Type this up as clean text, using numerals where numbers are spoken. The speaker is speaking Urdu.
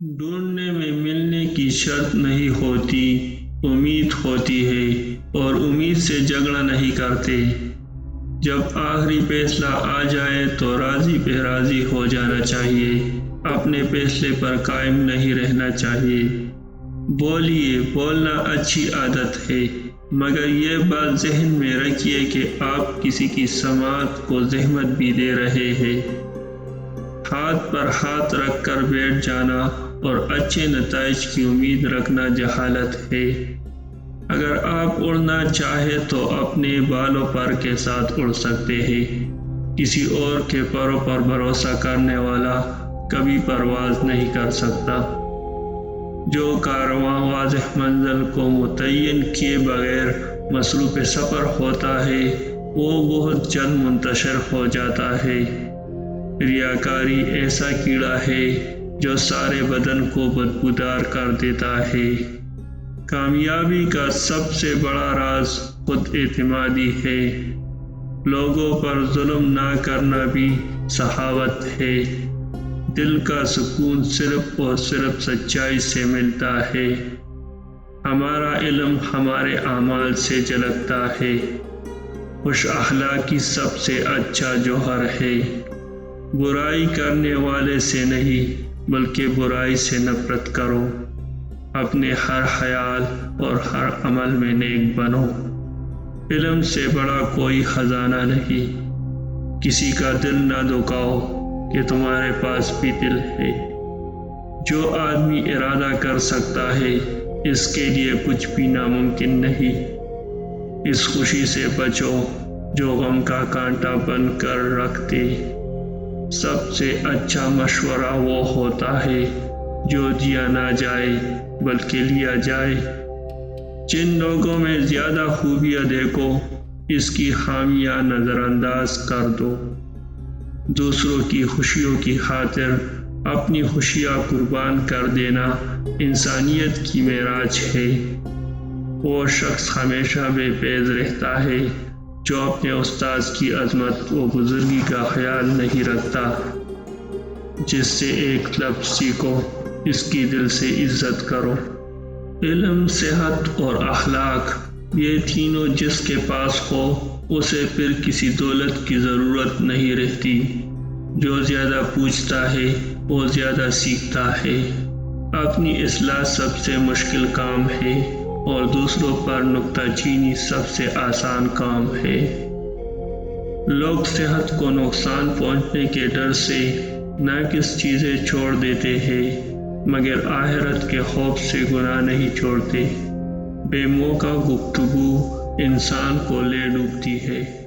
ڈھونڈنے میں ملنے کی شرط نہیں ہوتی، امید ہوتی ہے، اور امید سے جھگڑا نہیں کرتے۔ جب آخری فیصلہ آ جائے تو راضی بے راضی ہو جانا چاہیے، اپنے فیصلے پر قائم نہیں رہنا چاہیے۔ بولیے، بولنا اچھی عادت ہے، مگر یہ بات ذہن میں رکھیے کہ آپ کسی کی سماعت کو زحمت بھی دے رہے ہیں۔ ہاتھ پر ہاتھ رکھ کر بیٹھ جانا اور اچھے نتائج کی امید رکھنا جہالت ہے۔ اگر آپ اڑنا چاہیں تو اپنے بالوں پر کے ساتھ اڑ سکتے ہیں۔ کسی اور کے پروں پر بھروسہ کرنے والا کبھی پرواز نہیں کر سکتا۔ جو کارواں واضح منزل کو متعین کیے بغیر مصروف سفر ہوتا ہے، وہ بہت جلد منتشر ہو جاتا ہے۔ ریاکاری ایسا کیڑا ہے جو سارے بدن کو بدبودار کر دیتا ہے۔ کامیابی کا سب سے بڑا راز خود اعتمادی ہے۔ لوگوں پر ظلم نہ کرنا بھی سخاوت ہے۔ دل کا سکون صرف اور صرف سچائی سے ملتا ہے۔ ہمارا علم ہمارے اعمال سے جھلکتا ہے۔ خوش اخلاقی سب سے اچھا جوہر ہے۔ برائی کرنے والے سے نہیں بلکہ برائی سے نفرت کرو۔ اپنے ہر خیال اور ہر عمل میں نیک بنو۔ علم سے بڑا کوئی خزانہ نہیں۔ کسی کا دل نہ دکھاؤ کہ تمہارے پاس بھی دل ہے۔ جو آدمی ارادہ کر سکتا ہے، اس کے لیے کچھ بھی ناممکن نہیں۔ اس خوشی سے بچو جو غم کا کانٹا بن کر رکھ دے۔ سب سے اچھا مشورہ وہ ہوتا ہے جو دیا نہ جائے بلکہ لیا جائے۔ جن لوگوں میں زیادہ خوبیاں دیکھو، اس کی خامیاں نظر انداز کر دو۔ دوسروں کی خوشیوں کی خاطر اپنی خوشیاں قربان کر دینا انسانیت کی معراج ہے۔ وہ شخص ہمیشہ بے فیض رہتا ہے جو اپنے استاذ کی عظمت و بزرگی کا خیال نہیں رکھتا۔ جس سے ایک لفظ سیکھو، اس کی دل سے عزت کرو۔ علم، صحت اور اخلاق، یہ تینوں جس کے پاس ہو، اسے پھر کسی دولت کی ضرورت نہیں رہتی۔ جو زیادہ پوچھتا ہے وہ زیادہ سیکھتا ہے۔ اپنی اصلاح سب سے مشکل کام ہے اور دوسروں پر نکتہ چینی سب سے آسان کام ہے۔ لوگ صحت کو نقصان پہنچنے کے ڈر سے ناقص چیزیں چھوڑ دیتے ہیں، مگر آخرت کے خوف سے گناہ نہیں چھوڑتے۔ بے موقع گفتگو انسان کو لے ڈوبتی ہے۔